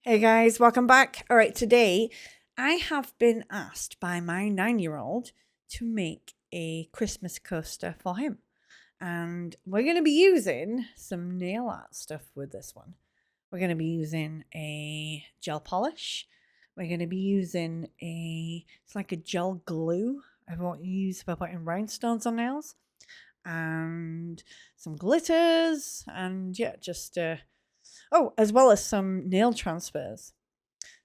Hey guys, welcome back. All right, today I have been asked by my 9-year-old to make a Christmas coaster for him. And we're going to be using some nail art stuff with this one. We're going to be using a gel polish. We're going to be using it's like a gel glue I want to use for putting rhinestones on nails. And some glitters and yeah, just, as well as some nail transfers.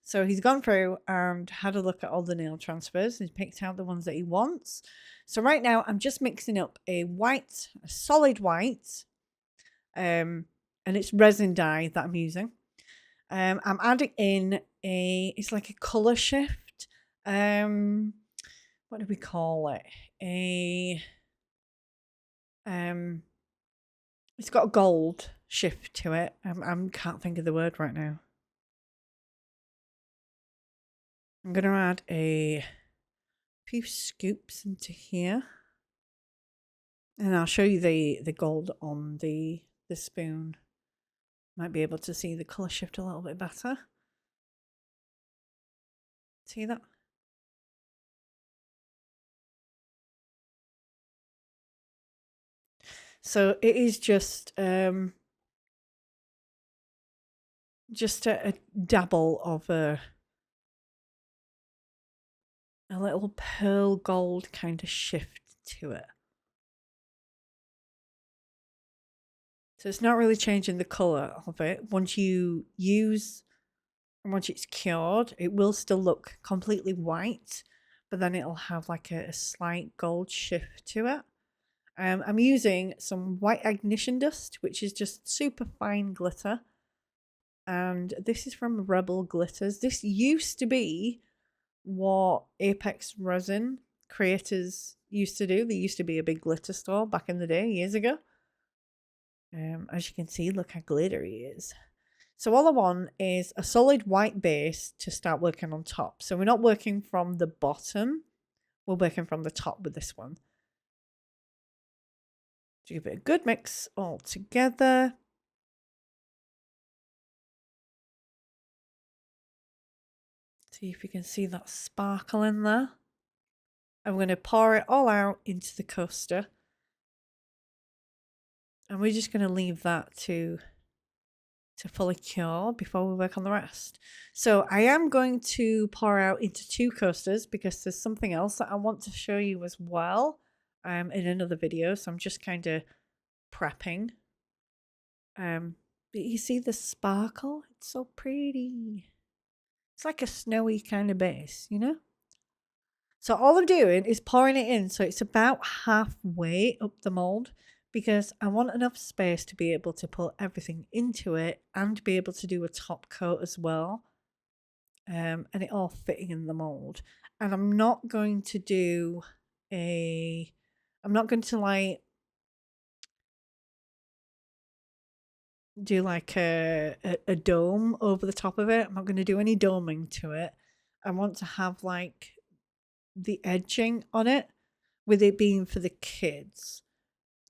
So he's gone through and had a look at all the nail transfers and picked out the ones that he wants. So right now I'm just mixing up a solid white, and it's resin dye that I'm using. I'm adding in it's like a color shift. What do we call it? It's got a gold shift to it. I can't think of the word right now. I'm going to add a few scoops into here. And I'll show you the gold on the spoon. Might be able to see the colour shift a little bit better. See that? So it is just a dabble of a little pearl gold kind of shift to it. So it's not really changing the colour of it. Once you use and once it's cured, it will still look completely white, but then it'll have like a slight gold shift to it. I'm using some white ignition dust, which is just super fine glitter. And this is from Rebel Glitters. This used to be what Apex Resin creators used to do. They used to be a big glitter store back in the day, years ago. As you can see, look how glittery it is. So all I want is a solid white base to start working on top. So we're not working from the bottom. We're working from the top with this one. To give it a good mix all together. See if you can see that sparkle in there. I'm going to pour it all out into the coaster. And we're just going to leave that to fully cure before we work on the rest. So I am going to pour out into 2 coasters because there's something else that I want to show you as well in another video. So I'm just kind of prepping. But you see the sparkle? It's so pretty. It's like a snowy kind of base, you know? So all I'm doing is pouring it in. So it's about halfway up the mold because I want enough space to be able to put everything into it and be able to do a top coat as well. And it all fitting in the mold. And I'm not going to do I'm not going to do like a dome over the top of it. I'm not going to do any doming to it. I want to have like the edging on it, with it being for the kids.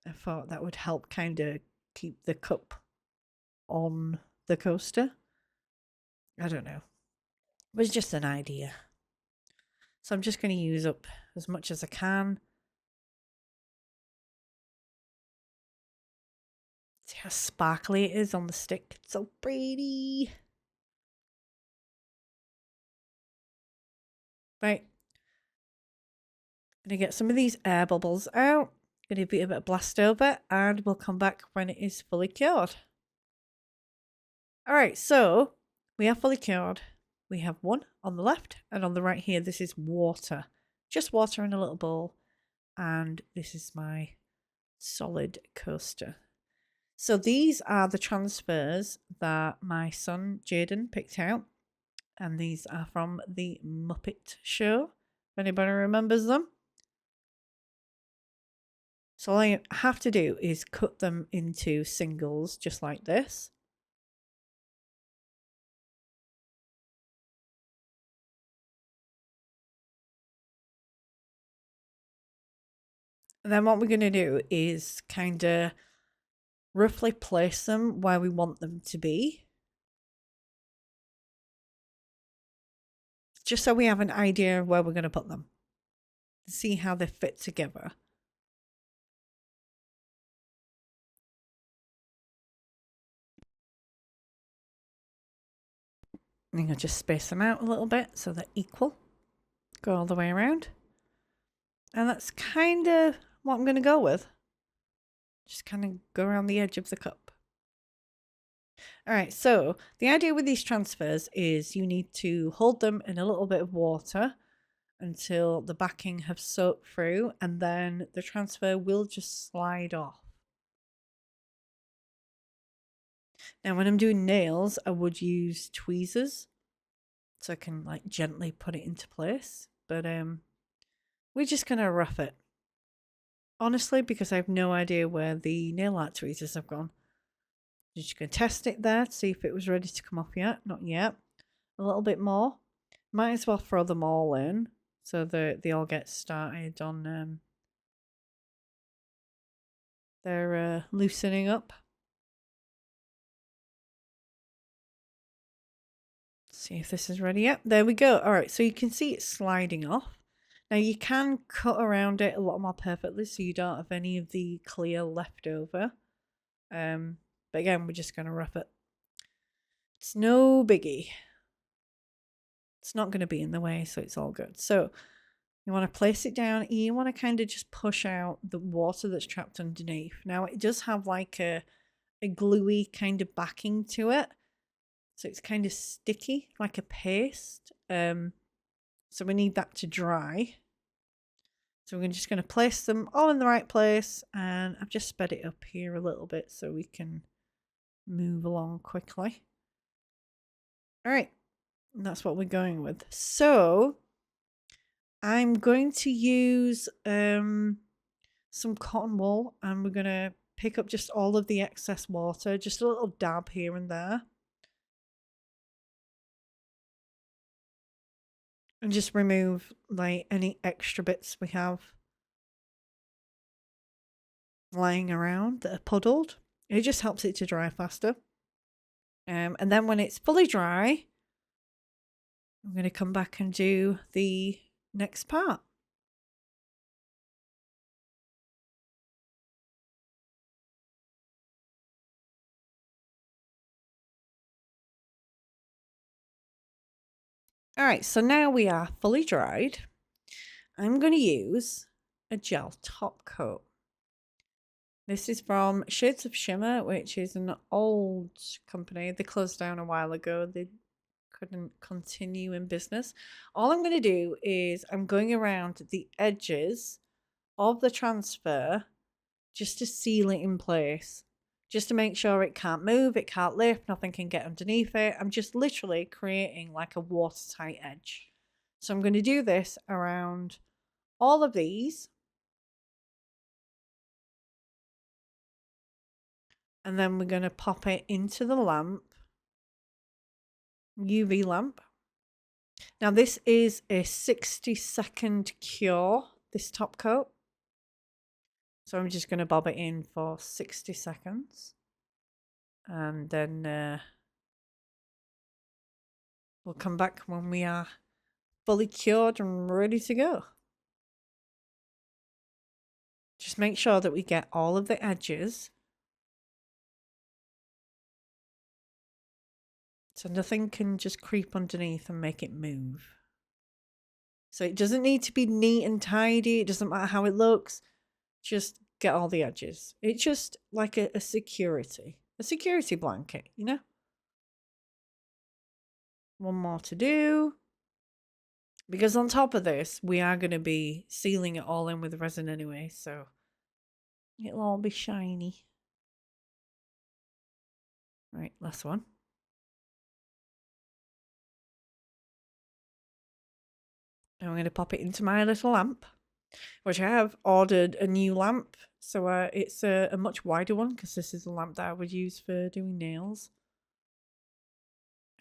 I thought that would help kind of keep the cup on the coaster. I don't know. It was just an idea. So I'm just going to use up as much as I can. See how sparkly it is on the stick? It's so pretty. Right. Gonna get some of these air bubbles out. Gonna be a bit of blast over and we'll come back when it is fully cured. Alright, so we are fully cured. We have one on the left and on the right here, this is water. Just water in a little bowl. And this is my solid coaster. So these are the transfers that my son Jaden picked out. And these are from the Muppet Show, if anybody remembers them. So all I have to do is cut them into singles just like this. And then what we're going to do is kind of roughly place them where we want them to be. just so we have an idea of where we're going to put them. See how they fit together. And I'll just space them out a little bit so they're equal. Go all the way around. And that's kind of what I'm going to go with. Just kind of go around the edge of the cup. All right, so the idea with these transfers is you need to hold them in a little bit of water until the backing have soaked through, and then the transfer will just slide off. Now, when I'm doing nails, I would use tweezers so I can like gently put it into place, but we're just gonna rough it. Honestly, because I have no idea where the nail art tweezers have gone. I'm just gonna test it there to see if it was ready to come off yet. Not yet. A little bit more. Might as well throw them all in so that they all get started on their loosening up. See if this is ready. Yep, there we go. All right, so you can see it's sliding off. Now you can cut around it a lot more perfectly so you don't have any of the clear left over. But again, we're just going to rough it. It's no biggie. It's not going to be in the way, so it's all good. So you want to place it down. You want to kind of just push out the water that's trapped underneath. Now it does have like a gluey kind of backing to it. So it's kind of sticky, like a paste. So we need that to dry. So we're just going to place them all in the right place. And I've just sped it up here a little bit so we can move along quickly. All right. And that's what we're going with. So I'm going to use some cotton wool, and we're going to pick up just all of the excess water, just a little dab here and there. And just remove like any extra bits we have lying around that are puddled. It just helps it to dry faster. And then when it's fully dry, I'm going to come back and do the next part. All right, so now we are fully dried. I'm going to use a gel top coat. This is from Shades of Shimmer, which is an old company. They closed down a while ago. They couldn't continue in business. All I'm going to do is I'm going around the edges of the transfer just to seal it in place, just to make sure it can't move, it can't lift, nothing can get underneath it. I'm just literally creating like a watertight edge. So I'm going to do this around all of these. And then we're going to pop it into the lamp, UV lamp. Now this is a 60-second cure, this top coat. So I'm just going to bob it in for 60 seconds. And then we'll come back when we are fully cured and ready to go. Just make sure that we get all of the edges, so nothing can just creep underneath and make it move. So it doesn't need to be neat and tidy. It doesn't matter how it looks. Just get all the edges. It's just like a security blanket, you know? One more to do. Because on top of this, we are going to be sealing it all in with resin anyway, so it'll all be shiny. Right, last one. And I'm going to pop it into my little lamp, which I have ordered a new lamp. So it's a much wider one because this is the lamp that I would use for doing nails.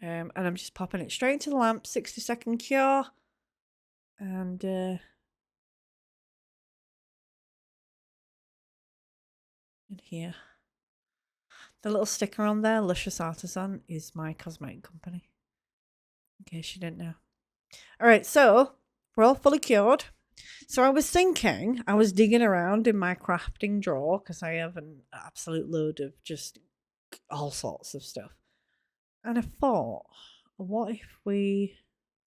And I'm just popping it straight into the lamp, 60-second cure. And in here. The little sticker on there, Luscious Artisan, is my cosmetic company. In case you didn't know. All right, so we're all fully cured. So I was thinking, I was digging around in my crafting drawer because I have an absolute load of just all sorts of stuff. And I thought, what if we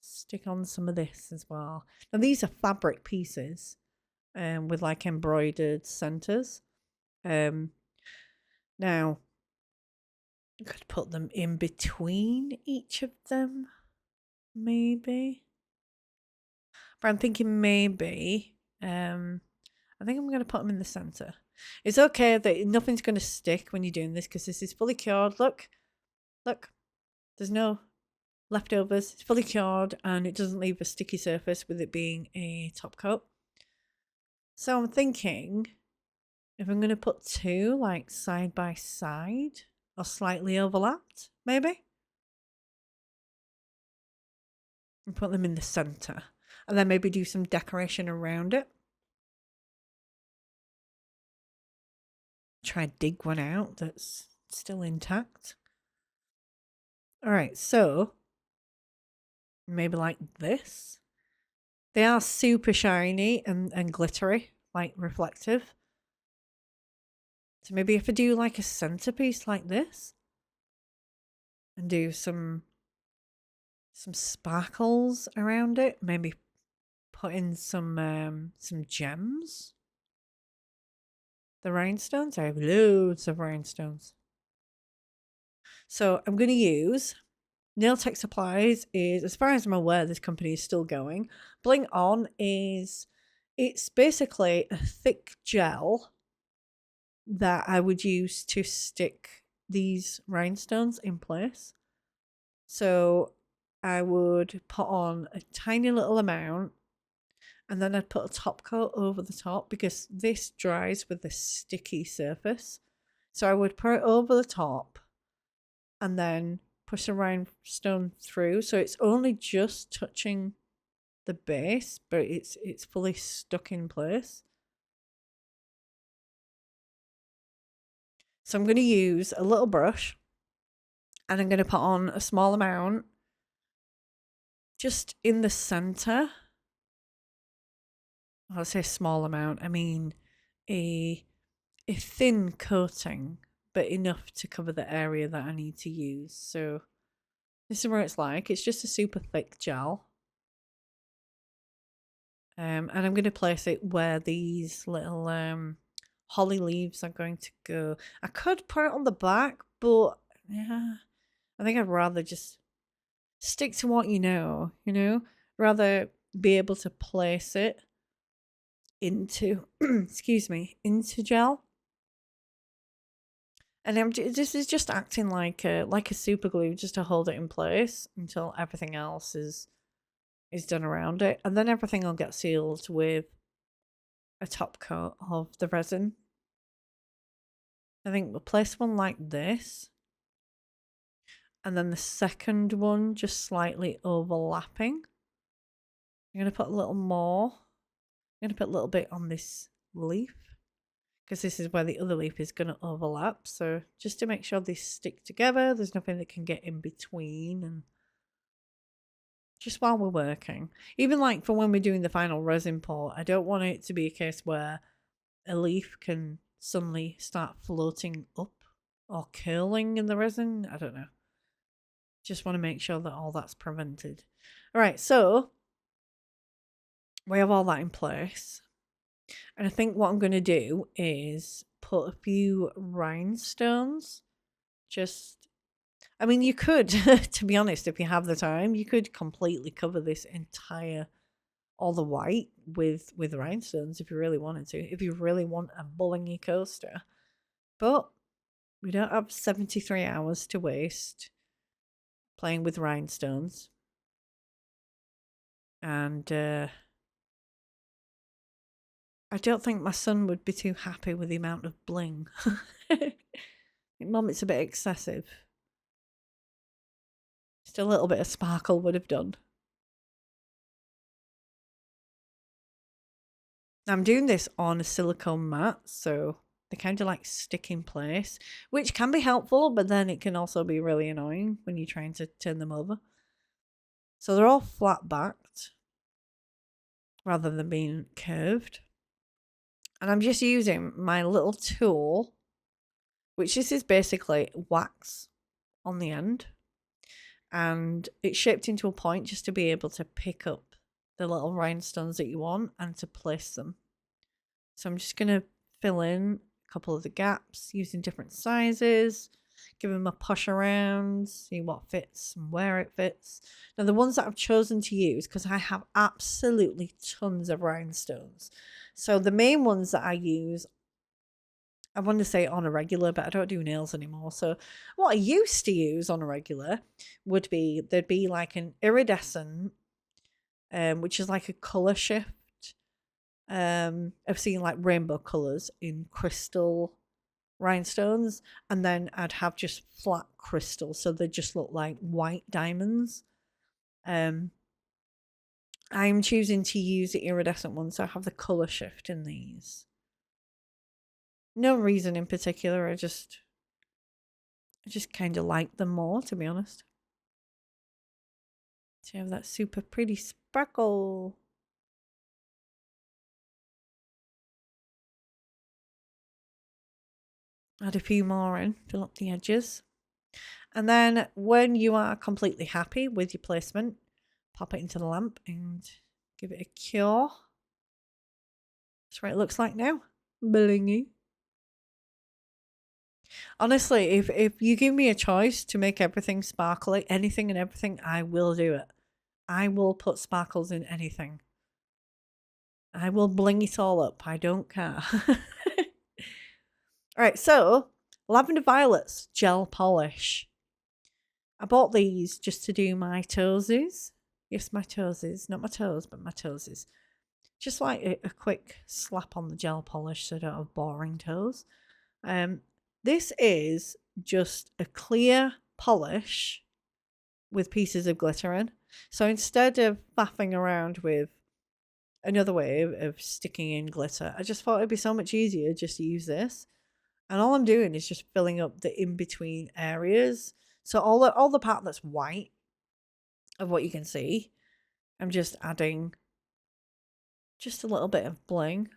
stick on some of this as well? Now, these are fabric pieces with like embroidered centers. Um, Now, I could put them in between each of them, maybe. But I'm thinking maybe. I think I'm going to put them in the center. It's okay that nothing's going to stick when you're doing this because this is fully cured. Look, look, there's no leftovers. It's fully cured and it doesn't leave a sticky surface with it being a top coat. So I'm thinking if I'm going to put two like side by side or slightly overlapped, maybe. And put them in the center. And then maybe do some decoration around it. Try and dig one out that's still intact. All right, so maybe like this. They are super shiny and glittery, like reflective. So maybe if I do like a centerpiece like this and do some sparkles around it, maybe put in some gems. The rhinestones, I have loads of rhinestones. So I'm going to use Nail Tech Supplies is, as far as I'm aware, this company is still going. Bling On it's basically a thick gel that I would use to stick these rhinestones in place. So I would put on a tiny little amount and then I'd put a top coat over the top because this dries with a sticky surface. So I would put it over the top and then push a rhinestone through. So it's only just touching the base, but it's fully stuck in place. So I'm going to use a little brush and I'm going to put on a small amount just in the center. I'll say small amount. I mean a thin coating, but enough to cover the area that I need to use. So this is what it's like. It's just a super thick gel. And I'm going to place it where these little holly leaves are going to go. I could put it on the back, but yeah, I think I'd rather just stick to what you know, rather be able to place it into, excuse me, into gel. And this is just acting like a super glue just to hold it in place until everything else is done around it. And then everything will get sealed with a top coat of the resin. I think we'll place one like this. And then the second one just slightly overlapping. I'm going to put a little more. I'm going to put a little bit on this leaf because this is where the other leaf is going to overlap. So just to make sure they stick together, there's nothing that can get in between and just while we're working. Even like for when we're doing the final resin pour, I don't want it to be a case where a leaf can suddenly start floating up or curling in the resin. I don't know. Just want to make sure that all that's prevented. All right, so we have all that in place. And I think what I'm going to do is put a few rhinestones. I mean, you could, to be honest, if you have the time, you could completely cover this entire, all the white with rhinestones if you really wanted to, if you really want a bullingy coaster. But we don't have 73 hours to waste playing with rhinestones. And I don't think my son would be too happy with the amount of bling. Mum, it's a bit excessive. Just a little bit of sparkle would have done. I'm doing this on a silicone mat, so they kind of like stick in place, which can be helpful, but then it can also be really annoying when you're trying to turn them over. So they're all flat backed rather than being curved. And I'm just using my little tool, which this is basically wax on the end. And it's shaped into a point just to be able to pick up the little rhinestones that you want and to place them. So I'm just going to fill in a couple of the gaps using different sizes, give them a push around, see what fits and where it fits. Now the ones that I've chosen to use, because I have absolutely tons of rhinestones. So the main ones that I use, I want to say on a regular, but I don't do nails anymore. So what I used to use on a regular would be, there'd be like an iridescent, which is like a colour shift. I've seen like rainbow colours in crystal rhinestones, and then I'd have just flat crystal, so they just look like white diamonds. I'm choosing to use the iridescent ones, so I have the colour shift in these. No reason in particular, I just kind of like them more, to be honest. So you have that super pretty sparkle. Add a few more in, fill up the edges. And then when you are completely happy with your placement, pop it into the lamp and give it a cure. That's what it looks like now. Blingy. Honestly, if you give me a choice to make everything sparkly, anything and everything, I will do it. I will put sparkles in anything. I will bling it all up. I don't care. Alright, so Lavender Violets gel polish. I bought these just to do my toesies. Yes, my toesies. Not my toes, but my toesies. Just like a quick slap on the gel polish so I don't have boring toes. This is just a clear polish with pieces of glitter in. So instead of faffing around with another way of sticking in glitter, I just thought it'd be so much easier just to use this. And all I'm doing is just filling up the in-between areas. So all the part that's white of what you can see, I'm just adding just a little bit of bling.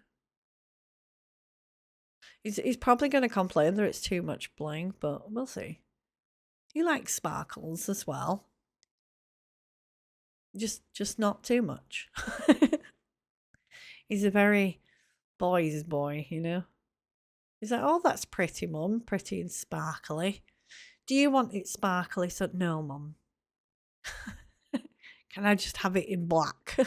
He's probably going to complain that it's too much bling, but we'll see. He likes sparkles as well. Just not too much. He's a very boy's boy, you know. He's like, oh, that's pretty, Mum. Pretty and sparkly. Do you want it sparkly? So, no, Mum. Can I just have it in black?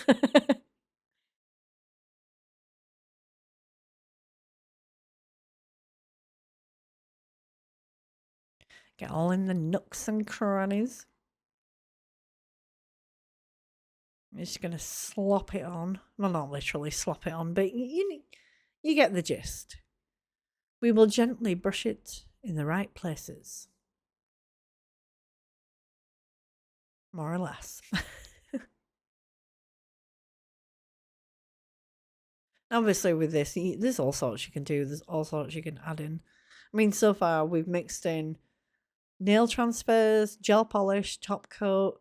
Get all in the nooks and crannies. I'm just going to slop it on. Well, not literally slop it on, but you get the gist. We will gently brush it in the right places. More or less. Obviously with this, there's all sorts you can do. There's all sorts you can add in. I mean, so far we've mixed in nail transfers, gel polish, top coat,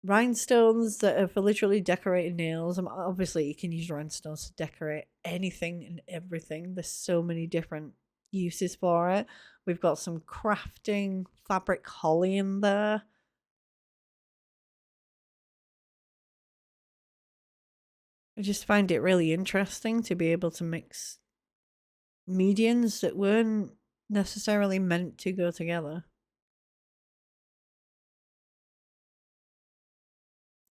rhinestones that are for literally decorating nails. Obviously you can use rhinestones to decorate anything and everything. There's so many different uses for it. We've got some crafting fabric holly in there. I just find it really interesting to be able to mix mediums that weren't necessarily meant to go together.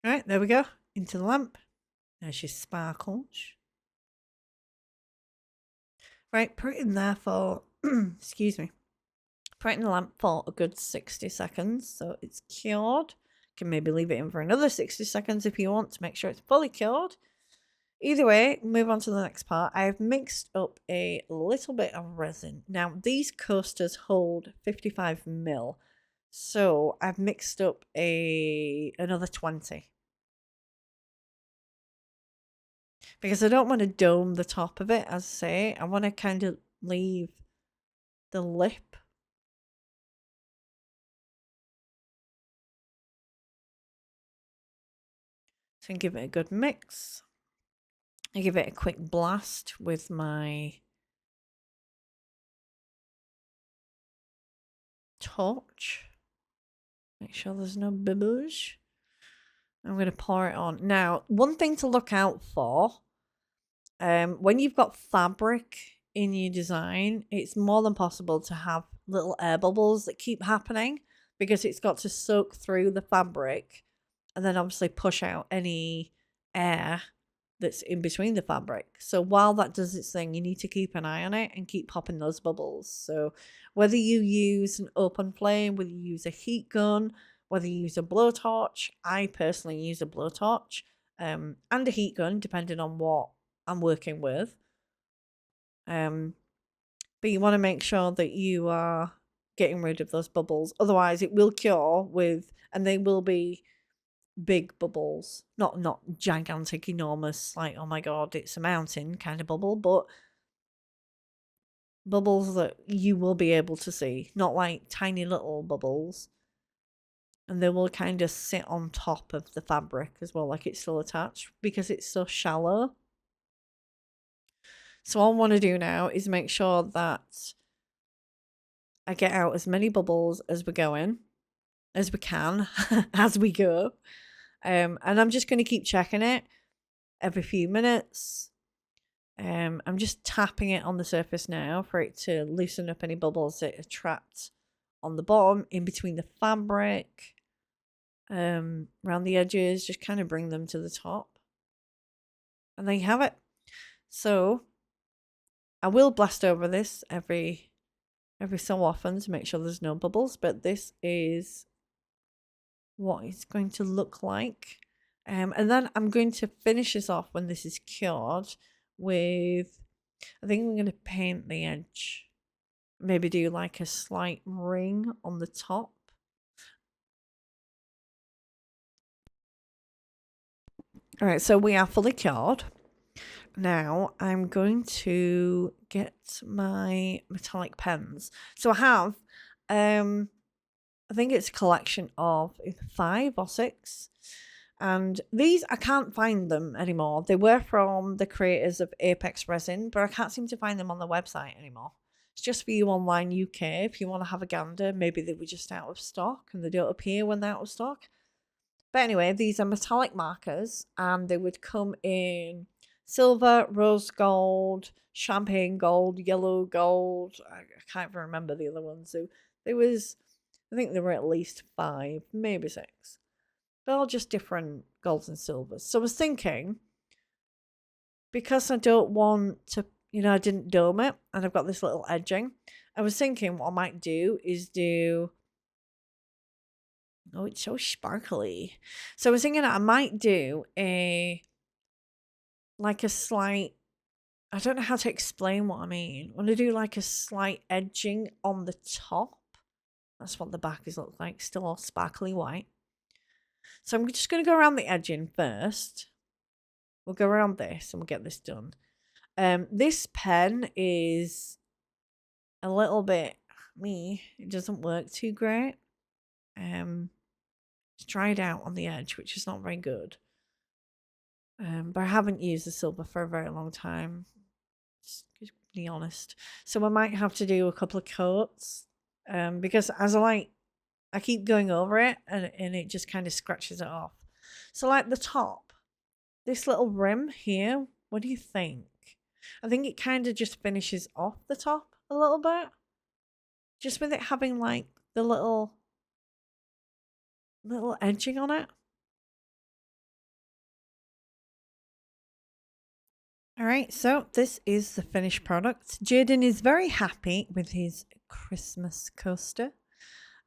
Right, there we go. Into the lamp. There she sparkles. Right, put it in there for, excuse me. Put it in the lamp for a good 60 seconds so it's cured. You can maybe leave it in for another 60 seconds if you want to make sure it's fully cured. Either way, move on to the next part. I've mixed up a little bit of resin. Now, these coasters hold 55 mil. So I've mixed up another 20. Because I don't want to dome the top of it, as I say. I want to kind of leave the lip So give it a good mix. I give it a quick blast with my torch. Make sure there's no bubbles. I'm going to pour it on. Now, one thing to look out for, when you've got fabric in your design, it's more than possible to have little air bubbles that keep happening because it's got to soak through the fabric and then obviously push out any air that's in between the fabric. So while that does its thing, you need to keep an eye on it and keep popping those bubbles. So whether you use an open flame, whether you use a heat gun, whether you use a blowtorch, I personally use a blowtorch and a heat gun, depending on what I'm working with. But you want to make sure that you are getting rid of those bubbles. Otherwise, it will cure with, and they will be big bubbles, not gigantic, enormous, like, oh my god, it's a mountain kind of bubble, but bubbles that you will be able to see, not like tiny little bubbles. And they will kind of sit on top of the fabric as well, like it's still attached because it's so shallow. So all I want to do now is make sure that I get out as many bubbles as we're going, as we can, as we go. And I'm just going to keep checking it every few minutes. I'm just tapping it on the surface now for it to loosen up any bubbles that are trapped on the bottom, in between the fabric, around the edges, just kind of bring them to the top. And there you have it. So I will blast over this every so often to make sure there's no bubbles, but this is what it's going to look like. And then I'm going to finish this off when this is cured with, I think I'm going to paint the edge. Maybe do like a slight ring on the top. All right, so we are fully cured. Now I'm going to get my metallic pens. So I have, I think it's a collection of 5 or 6. And these, I can't find them anymore. They were from the creators of Apex Resin, but I can't seem to find them on the website anymore. It's just for you online UK if you want to have a gander. Maybe they were just out of stock and they don't appear when they're out of stock. But anyway, these are metallic markers and they would come in silver, rose gold, champagne gold, yellow gold. I can't even remember the other ones. So I think there were at least 5, maybe 6. They're all just different golds and silvers. So I was thinking, because I don't want to, I didn't dome it and I've got this little edging. I was thinking what I might do is oh, it's so sparkly. So I was thinking I might do a slight, I don't know how to explain what I mean. I want to do like a slight edging on the top. That's what the back is look like, still all sparkly white. So I'm just going to go around the edging first. We'll go around this and we'll get this done. This pen is a little bit it doesn't work too great. It's dried out on the edge, which is not very good. But I haven't used the silver for a very long time, just to be honest. So I might have to do a couple of coats, because as I keep going over it and it just kind of scratches it off. So like the top, this little rim here, what do you think? I think it kind of just finishes off the top a little bit. Just with it having like the little edging on it. All right, so this is the finished product. Jaden is very happy with his Christmas coaster.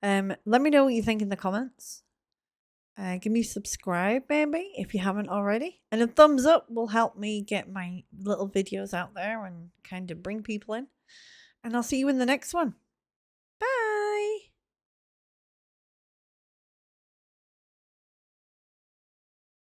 Let me know what you think in the comments. Give me a subscribe, maybe, if you haven't already. And a thumbs up will help me get my little videos out there and kind of bring people in. And I'll see you in the next one.